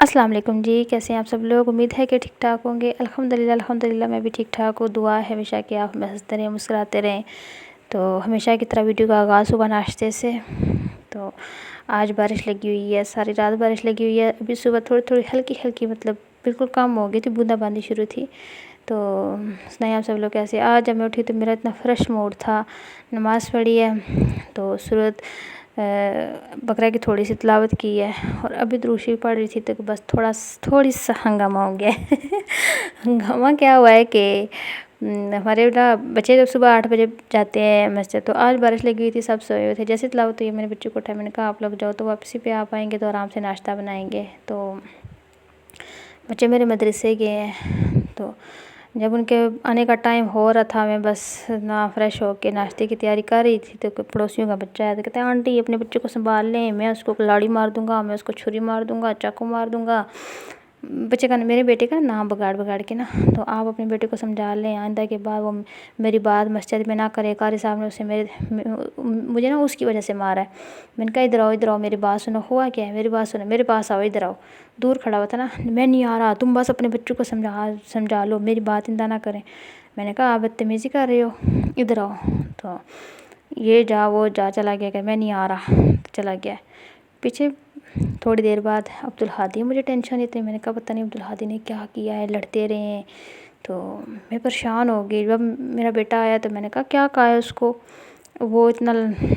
السلام علیکم جی، کیسے ہیں آپ سب لوگ؟ امید ہے کہ ٹھیک ٹھاک ہوں گے۔ الحمدللہ میں بھی ٹھیک ٹھاک ہوں۔ دعا ہے ہمیشہ کہ آپ ہنستے رہیں، مسکراتے رہیں۔ تو ہمیشہ کی طرح ویڈیو کا آغاز صبح ناشتے سے۔ تو آج بارش لگی ہوئی ہے، ساری رات بارش لگی ہوئی ہے۔ ابھی صبح تھوڑی تھوڑی ہلکی مطلب بالکل کم ہو گئی تھی، بوندا باندی شروع تھی۔ تو سنائیں آپ سب لوگ کیسے؟ آج جب میں اٹھی تو میرا اتنا فریش موڈ تھا، نماز پڑھی ہے، تو سورۃ بقرہ کی تھوڑی سی تلاوت کی ہے، اور ابھی درود شریف پڑھ رہی تھی تو بس تھوڑی سا ہنگامہ ہو گیا ہے۔ ہنگامہ کیا ہوا ہے کہ ہمارے بچے جب صبح 8 بجے جاتے ہیں مسجد، تو آج بارش لگی ہوئی تھی، سب سوئے ہوئے تھے۔ جیسے تلاوت ہوئی میں نے بچوں کو اٹھایا، میں نے کہا آپ لوگ جاؤ، تو واپسی پہ آپ آئیں گے تو آرام سے ناشتہ بنائیں گے۔ تو بچے میرے مدرسے گئے ہیں، تو جب ان کے آنے کا ٹائم ہو رہا تھا، میں بس فریش ہو کے ناشتے کی تیاری کر رہی تھی، تو پڑوسیوں کا بچہ ہے تو کہتے ہیں آنٹی اپنے بچے کو سنبھال لیں، میں اس کو لاڑی مار دوں گا، میں اس کو چھری مار دوں گا، چاقو مار دوں گا۔ بچے کا میرے بیٹے کا نام بگاڑ کے نا، تو آپ اپنے بیٹے کو سمجھا لیں، آئندہ کے بعد وہ میری بات مسجد میں نہ کرے۔ قاری صاحب نے اسے مجھے نا اس کی وجہ سے مارا ہے۔ میں نے کہا ادھر آؤ میری بات سنو، ہوا کیا ہے میری بات سنو، میرے پاس آؤ، ادھر آؤ۔ دور کھڑا ہوا تھا نا، میں نہیں آ رہا، تم بس اپنے بچوں کو سمجھا لو، میری بات اندا نہ کریں۔ میں نے کہا آپ بدتمیزی کر رہے ہو، ادھر آؤ۔ تو یہ جا وہ جا چلا گیا کہ میں نہیں آ رہا، چلا گیا۔ پیچھے تھوڑی دیر بعد عبدالہادی مجھے ٹینشن تھی، میں نے کہا پتہ نہیں عبدالہادی نے کیا کیا ہے، لڑتے رہے ہیں۔ تو میں پریشان ہو گئی۔ جب میرا بیٹا آیا تو میں نے کہا کیا کہا ہے اس کو؟ وہ اتنا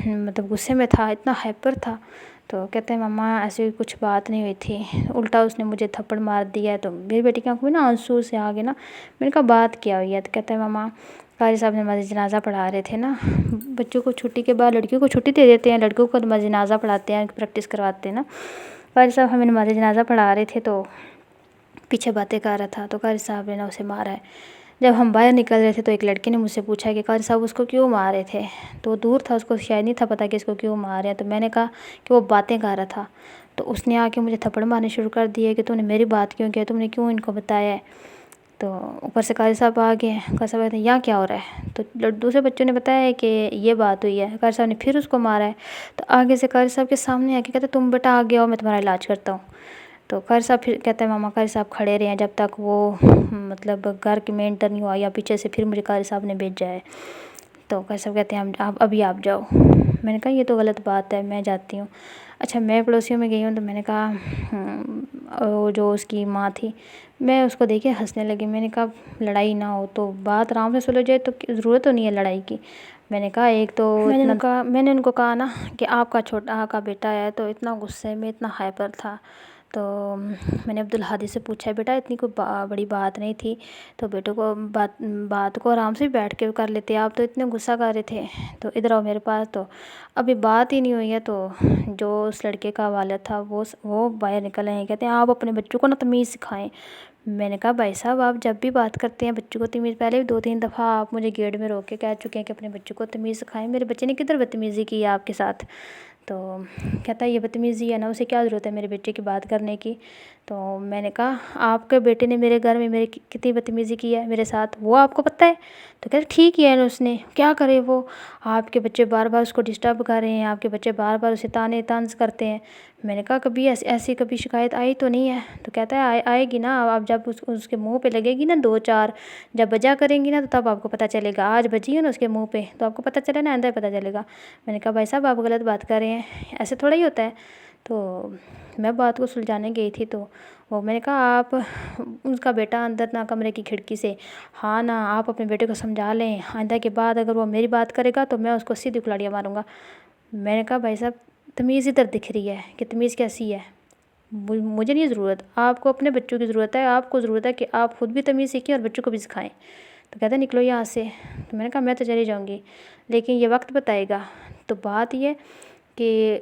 مطلب غصے میں تھا، اتنا ہائپر تھا۔ تو کہتے ہیں مما ایسی کچھ بات نہیں ہوئی تھی، الٹا اس نے مجھے تھپڑ مار دیا ہے۔ تو میری بیٹی کی آنکھوں میں نا آنسو سے آ گئے نا۔ میں نے کہا بات کیا ہوئی ہے؟ تو کہتے ہیں مما قاری صاحب نماز جنازہ پڑھا رہے تھے نا، بچوں کو چھٹی کے بعد لڑکیوں کو چھٹی دے دیتے ہیں، لڑکیوں کو نماز جنازہ پڑھاتے ہیں، پریکٹس کرواتے ہیں نا۔ قاری صاحب ہمیں نماز جنازہ پڑھا رہے تھے، تو پیچھے باتیں کر رہا تھا، تو قاری صاحب نے اسے مارا ہے۔ جب ہم باہر نکل رہے تھے تو ایک لڑکے نے مجھ سے پوچھا کہ قاری صاحب اس کو کیوں مار رہے تھے؟ تو دور تھا، اس کو شاید نہیں تھا پتہ کہ اس کو کیوں مار رہے ہیں۔ تو میں نے کہا کہ وہ باتیں کر رہا تھا۔ تو اس نے آ کے مجھے تھپڑ مارنے شروع کر دیے کہ تم نے میری بات کیوں کیا، تم نے کیوں ان کو بتایا ہے؟ تو اوپر سے قاری صاحب آ گئے، قاری صاحب کہتے ہیں یہاں کیا ہو رہا ہے؟ تو دوسرے بچوں نے بتایا ہے کہ یہ بات ہوئی ہے، قاری صاحب نے پھر اس کو مارا ہے۔ تو آگے سے قاری صاحب کے سامنے آ کے کہتے تم بیٹا آگے آؤ، میں تمہارا علاج کرتا ہوں۔ تو قاری صاحب پھر کہتے ہیں ماما قاری صاحب کھڑے رہے ہیں جب تک وہ مطلب گھر کے میں انٹر نہیں ہوا، یا پیچھے سے پھر مجھے قاری صاحب نے بھیجا ہے۔ تو قاری صاحب کہتے ہیں ابھی آپ جاؤ۔ میں نے کہا یہ تو غلط بات ہے، میں جاتی ہوں۔ اچھا میں پڑوسیوں میں گئی ہوں، تو میں نے کہا وہ جو اس کی ماں تھی، میں اس کو دیکھے ہنسنے لگی۔ میں نے کہا لڑائی نہ ہو تو بات آرام سے سلجھ جائے، تو ضرورت تو نہیں ہے لڑائی کی۔ میں نے کہا ایک تو میں نے ان کو کہا نا کہ آپ کا چھوٹا کا بیٹا ہے تو اتنا غصے میں اتنا ہائپر تھا۔ تو میں نے عبدالہادی سے پوچھا بیٹا اتنی کوئی بڑی بات نہیں تھی، تو بیٹوں کو بات کو آرام سے بیٹھ کے کر لیتے، آپ تو اتنے غصہ کر رہے تھے، تو ادھر آؤ میرے پاس۔ تو ابھی بات ہی نہیں ہوئی ہے، تو جو اس لڑکے کا والد تھا وہ باہر نکل رہے ہیں، کہتے ہیں آپ اپنے بچوں کو نا تمیز سکھائیں۔ میں نے کہا بھائی صاحب آپ جب بھی بات کرتے ہیں بچوں کو تمیز، پہلے بھی 2-3 دفعہ آپ مجھے گیٹ میں روک کے کہہ چکے ہیں کہ اپنے بچوں کو تمیز سکھائیں، میرے بچے نے کدھر بدتمیزی کی ہے آپ کے ساتھ؟ تو کہتا ہے یہ بدتمیزی ہے نا، اسے کیا ضرورت ہے میرے بیٹے کی بات کرنے کی؟ تو میں نے کہا آپ کے بیٹے نے میرے گھر میں میری کتنی بدتمیزی کی ہے میرے ساتھ، وہ آپ کو پتہ ہے؟ تو کہتے ٹھیک ہے اس نے کیا کرے، وہ آپ کے بچے بار بار اس کو ڈسٹرب کر رہے ہیں، آپ کے بچے بار بار اسے طنز کرتے ہیں۔ میں نے کہا کبھی ایسی کبھی شکایت آئی تو نہیں ہے؟ تو کہتا ہے آئے گی نا، آپ جب اس کے منہ پہ لگے گی نا 2-4 جب بجا کریں گی نا، تو تب آپ کو پتہ چلے گا۔ آج بجی ہے نا اس کے منہ پہ، تو آپ کو پتہ چلے نا، آئندہ پتہ چلے گا۔ میں نے کہا بھائی صاحب آپ غلط بات کر رہے ہیں، ایسے تھوڑا ہی ہوتا ہے۔ تو میں بات کو سلجھانے گئی تھی، تو میں نے کہا آپ ان کا بیٹا اندر نہ کمرے کی کھڑکی سے، ہاں نا آپ اپنے بیٹے کو سمجھا لیں، آئندہ کے بعد اگر وہ میری بات کرے گا تو میں اس کو سیدھی کلاڑیاں ماروں گا۔ میں نے کہا بھائی صاحب تمیز ادھر دکھ رہی ہے کہ تمیز کیسی ہے، مجھے نہیں ضرورت، آپ کو اپنے بچوں کی ضرورت ہے، آپ کو ضرورت ہے کہ آپ خود بھی تمیز سیکھیں اور بچوں کو بھی سکھائیں۔ تو کہتا ہے نکلو یہاں سے۔ تو میں نے کہا میں تو چلی جاؤں گی، لیکن یہ وقت بتائے گا۔ تو بات یہ کہ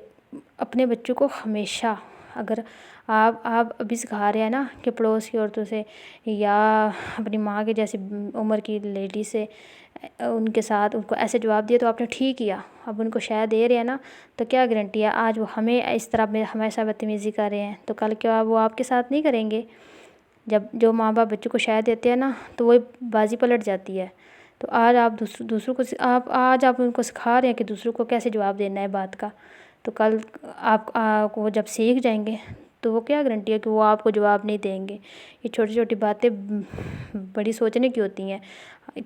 اپنے بچوں کو ہمیشہ اگر آپ ابھی سکھا رہے ہیں نا کہ پڑوس کی عورتوں سے یا اپنی ماں کے جیسی عمر کی لیڈی سے ان کے ساتھ ان کو ایسے جواب دیا تو آپ نے ٹھیک کیا، اب ان کو شے دے رہے ہیں نا، تو کیا گارنٹی ہے آج وہ ہمیں اس طرح ہمیشہ بدتمیزی کر رہے ہیں تو کل کیا وہ آپ کے ساتھ نہیں کریں گے؟ جب جو ماں باپ بچوں کو شے دیتے ہیں نا تو وہ بازی پلٹ جاتی ہے۔ تو آج آپ دوسروں کو آج آپ ان کو سکھا رہے ہیں کہ دوسروں کو کیسے جواب دینا ہے بات کا، تو کل آپ وہ جب سیکھ جائیں گے تو وہ کیا گارنٹی ہے کہ وہ آپ کو جواب نہیں دیں گے؟ یہ چھوٹی چھوٹی باتیں بڑی سوچنے کی ہوتی ہیں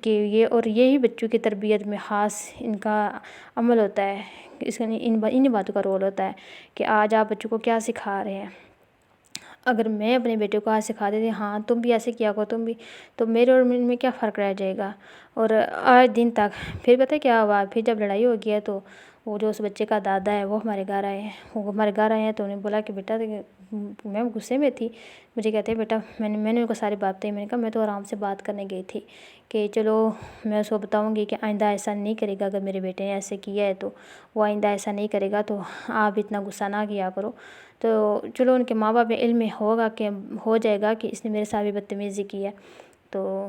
کہ یہ، اور یہی بچوں کی تربیت میں خاص ان کا عمل ہوتا ہے، اس کا انہی باتوں کا رول ہوتا ہے کہ آج آپ بچوں کو کیا سکھا رہے ہیں۔ اگر میں اپنے بیٹے کو آج سکھا دیتی ہاں تم بھی ایسے کیا کرو، تم بھی، تو میرے اور ان میں کیا فرق رہ جائے گا؟ اور آج دن تک پھر پتہ کیا ہوا، پھر جب لڑائی ہو گیا تو وہ جو اس بچے کا دادا ہے وہ ہمارے گھر آئے ہیں، تو انہیں بولا کہ بیٹا، میں غصے میں تھی، مجھے کہتے ہیں بیٹا، میں نے ان کو ساری بات کہی، میں نے کہا میں تو آرام سے بات کرنے گئی تھی کہ چلو میں اس کو بتاؤں گی کہ آئندہ ایسا نہیں کرے گا، اگر میرے بیٹے نے ایسے کیا ہے تو وہ آئندہ ایسا نہیں کرے گا، تو آپ اتنا غصہ نہ کیا کرو۔ تو چلو ان کے ماں باپ میں علم میں ہوگا کہ ہو جائے گا کہ اس نے میرے ساتھ بھی بدتمیزی کی ہے، تو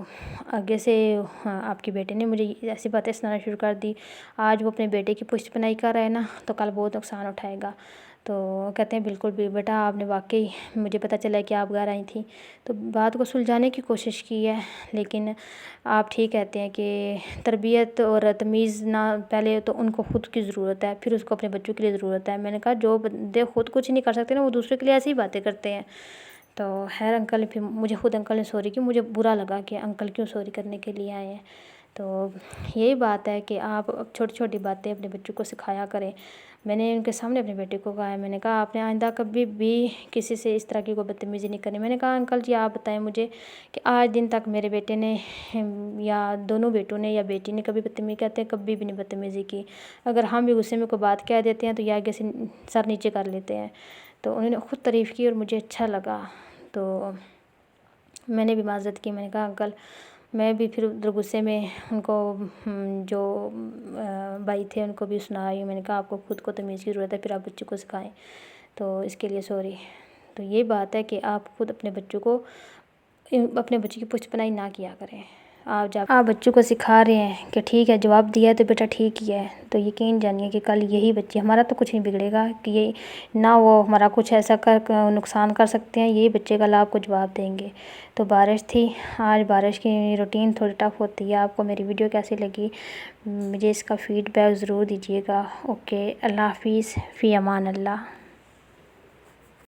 آگے سے آپ کے بیٹے نے مجھے ایسی باتیں سنانا شروع کر دی۔ آج وہ اپنے بیٹے کی پشت پناہی کر رہا ہے نا، تو کل بہت نقصان اٹھائے گا۔ تو کہتے ہیں بالکل بھی بیٹا، آپ نے واقعی، مجھے پتہ چلا کہ آپ گھر آئی تھیں تو بات کو سلجھانے کی کوشش کی ہے، لیکن آپ ٹھیک کہتے ہیں کہ تربیت اور تمیز نہ، پہلے تو ان کو خود کی ضرورت ہے، پھر اس کو اپنے بچوں کے لیے ضرورت ہے۔ میں نے کہا جو بندے خود کچھ نہیں کر سکتے نا، وہ دوسرے کے لیے ایسی ہی باتیں کرتے ہیں۔ تو خیر انکل، پھر مجھے خود انکل نے سوری کی، مجھے برا لگا کہ انکل کیوں سوری کرنے کے لیے آئے ہیں۔ تو یہی بات ہے کہ آپ چھوٹی چھوٹی باتیں اپنے بچوں کو سکھایا کریں۔ میں نے ان کے سامنے اپنے بیٹے کو کہا ہے، میں نے کہا آپ نے آئندہ کبھی بھی کسی سے اس طرح کی کوئی بدتمیزی نہیں کرنی۔ میں نے کہا انکل جی آپ بتائیں مجھے کہ آج دن تک میرے بیٹے نے یا دونوں بیٹوں نے یا بیٹی نے کبھی بدتمیزی، کہتے ہیں کبھی بھی نہیں بدتمیزی کی۔ اگر ہم بھی غصے میں کوئی بات کہہ دیتے ہیں تو یہ آگے سے سر نیچے کر لیتے ہیں۔ تو انہوں نے خود تعریف کی اور مجھے اچھا لگا، تو میں نے بھی معذرت کی۔ میں نے کہا انکل، میں بھی پھر ادھر غصے میں ان کو جو بھائی تھے ان کو بھی سنائی، میں نے کہا آپ کو خود کو تمیز کی ضرورت ہے، پھر آپ بچوں کو سکھائیں، تو اس کے لیے سوری۔ تو یہ بات ہے کہ آپ خود اپنے بچوں کی پشت پناہی نہ کیا کریں۔ آپ بچوں کو سکھا رہے ہیں کہ ٹھیک ہے جواب دیا ہے تو بیٹا ٹھیک ہی ہے، تو یقین جانیے کہ کل یہی بچے، ہمارا تو کچھ نہیں بگڑے گا کہ یہ نہ وہ ہمارا کچھ ایسا نقصان کر سکتے ہیں، یہی بچے کل آپ کو جواب دیں گے۔ تو بارش تھی آج، بارش کی روٹین تھوڑی ٹف ہوتی ہے۔ آپ کو میری ویڈیو کیسی لگی مجھے اس کا فیڈ بیک ضرور دیجیے گا۔ اوکے، اللہ حافظ، فی امان اللہ۔